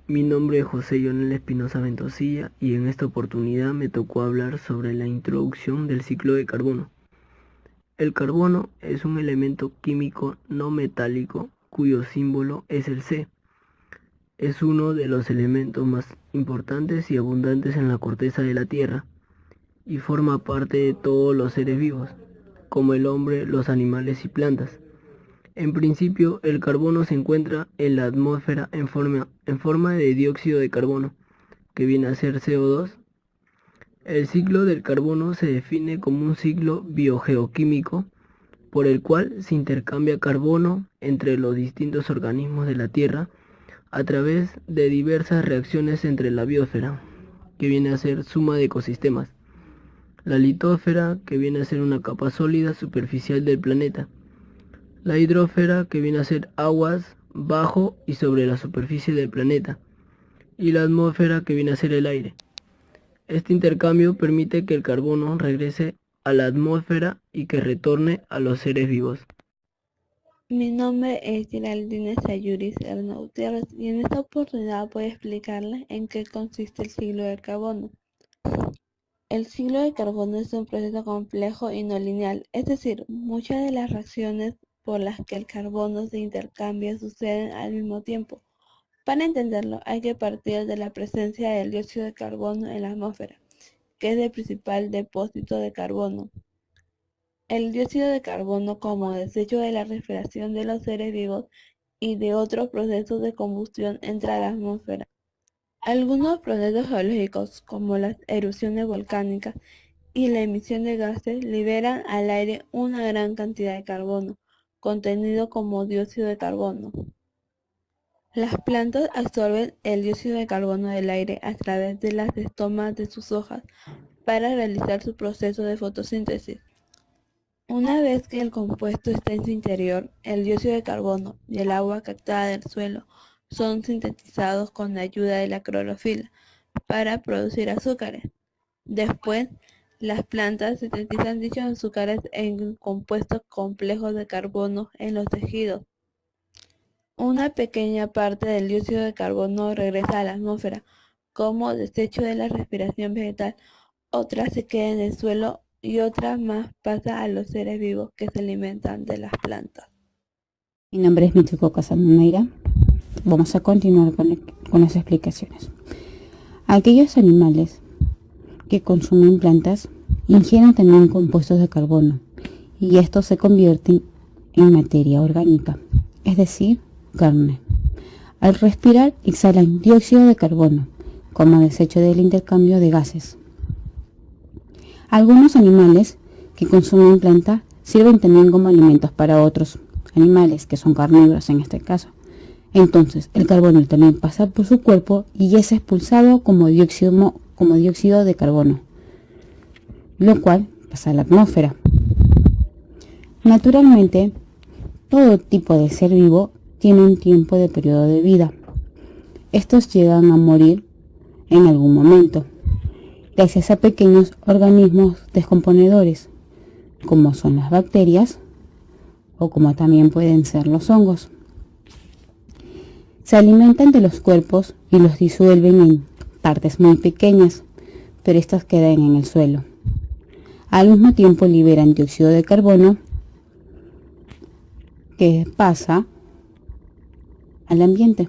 Mi nombre es José Lionel Espinosa Ventosilla y en esta oportunidad me tocó hablar sobre la introducción del ciclo de carbono. El carbono es un elemento químico no metálico cuyo símbolo es el C. Es uno de los elementos más importantes y abundantes en la corteza de la Tierra y forma parte de todos los seres vivos, como el hombre, los animales y plantas. En principio, el carbono se encuentra en la atmósfera en forma de dióxido de carbono, que viene a ser CO2. El ciclo del carbono se define como un ciclo biogeoquímico por el cual se intercambia carbono entre los distintos organismos de la Tierra a través de diversas reacciones entre la biosfera, que viene a ser suma de ecosistemas, la litosfera, que viene a ser una capa sólida superficial del planeta, la hidrosfera, que viene a ser aguas bajo y sobre la superficie del planeta, y la atmósfera, que viene a ser el aire. Este intercambio permite que el carbono regrese a la atmósfera y que retorne a los seres vivos. Mi nombre es Geraldine Sayuris Hernández Gutiérrez y en esta oportunidad voy a explicarles en qué consiste el ciclo del carbono. El ciclo del carbono es un proceso complejo y no lineal, es decir, muchas de las reacciones por las que el carbono se intercambia suceden al mismo tiempo. Para entenderlo, hay que partir de la presencia del dióxido de carbono en la atmósfera, que es el principal depósito de carbono. El dióxido de carbono como desecho de la respiración de los seres vivos y de otros procesos de combustión entra a la atmósfera. Algunos procesos geológicos, como las erupciones volcánicas y la emisión de gases, liberan al aire una gran cantidad de carbono, contenido como dióxido de carbono. Las plantas absorben el dióxido de carbono del aire a través de las estomas de sus hojas para realizar su proceso de fotosíntesis. Una vez que el compuesto está en su interior, el dióxido de carbono y el agua captada del suelo son sintetizados con la ayuda de la clorofila para producir azúcares. Después, las plantas sintetizan dichos azúcares en compuestos complejos de carbono en los tejidos. Una pequeña parte del dióxido de carbono regresa a la atmósfera como desecho de la respiración vegetal, otra se queda en el suelo y otra más pasa a los seres vivos que se alimentan de las plantas. Mi nombre es Michuko Casamuneira. Vamos a continuar con las explicaciones. Aquellos animales que consumen plantas ingieren también compuestos de carbono y estos se convierten en materia orgánica, es decir, carne. Al respirar exhalan dióxido de carbono como desecho del intercambio de gases. Algunos animales que consumen plantas sirven también como alimentos para otros animales que son carnívoros en este caso. Entonces el carbono también pasa por su cuerpo y es expulsado como dióxido de carbono, lo cual pasa a la atmósfera. Naturalmente, todo tipo de ser vivo tiene un tiempo de periodo de vida. Estos llegan a morir en algún momento, gracias a pequeños organismos descomponedores, como son las bacterias o como también pueden ser los hongos. Se alimentan de los cuerpos y los disuelven en partes muy pequeñas, pero estas quedan en el suelo. Al mismo tiempo liberan dióxido de carbono que pasa al ambiente.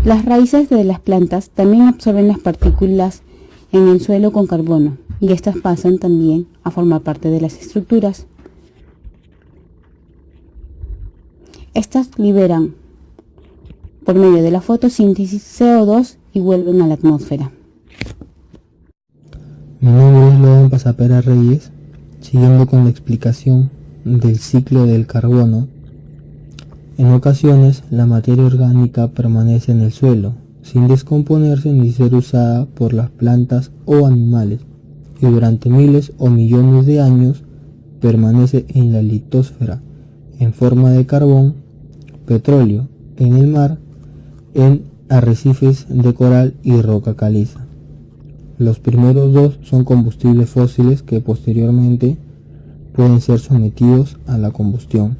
Las raíces de las plantas también absorben las partículas en el suelo con carbono y estas pasan también a formar parte de las estructuras. Estas liberan por medio de la fotosíntesis CO2 y vuelven a la atmósfera. Mi nombre es Logan Pasapera Reyes. Siguiendo con la explicación del ciclo del carbono, en ocasiones la materia orgánica permanece en el suelo, sin descomponerse ni ser usada por las plantas o animales, y durante miles o millones de años permanece en la litosfera, en forma de carbón, petróleo, en el mar, en arrecifes de coral y roca caliza. Los primeros dos son combustibles fósiles que posteriormente pueden ser sometidos a la combustión.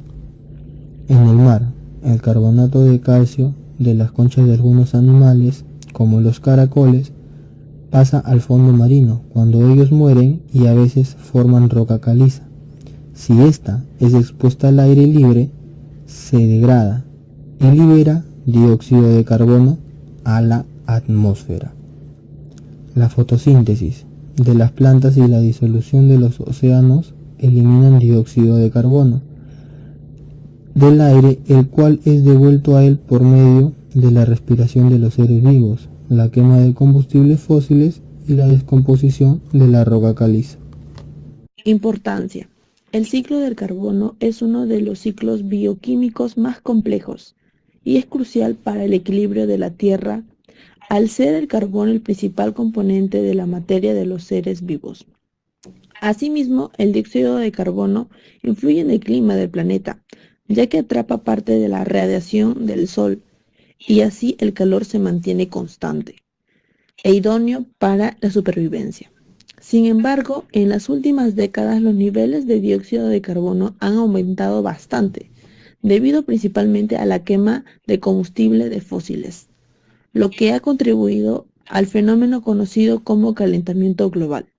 En el mar, el carbonato de calcio de las conchas de algunos animales, como los caracoles, pasa al fondo marino cuando ellos mueren y a veces forman roca caliza. Si ésta es expuesta al aire libre, se degrada y libera dióxido de carbono a la atmósfera. La fotosíntesis de las plantas y la disolución de los océanos eliminan dióxido de carbono del aire, el cual es devuelto a él por medio de la respiración de los seres vivos, la quema de combustibles fósiles y la descomposición de la roca caliza. Importancia. El ciclo del carbono es uno de los ciclos bioquímicos más complejos y es crucial para el equilibrio de la Tierra, al ser el carbono el principal componente de la materia de los seres vivos. Asimismo, el dióxido de carbono influye en el clima del planeta, ya que atrapa parte de la radiación del Sol y así el calor se mantiene constante e idóneo para la supervivencia. Sin embargo, en las últimas décadas los niveles de dióxido de carbono han aumentado bastante, debido principalmente a la quema de combustible de fósiles, lo que ha contribuido al fenómeno conocido como calentamiento global.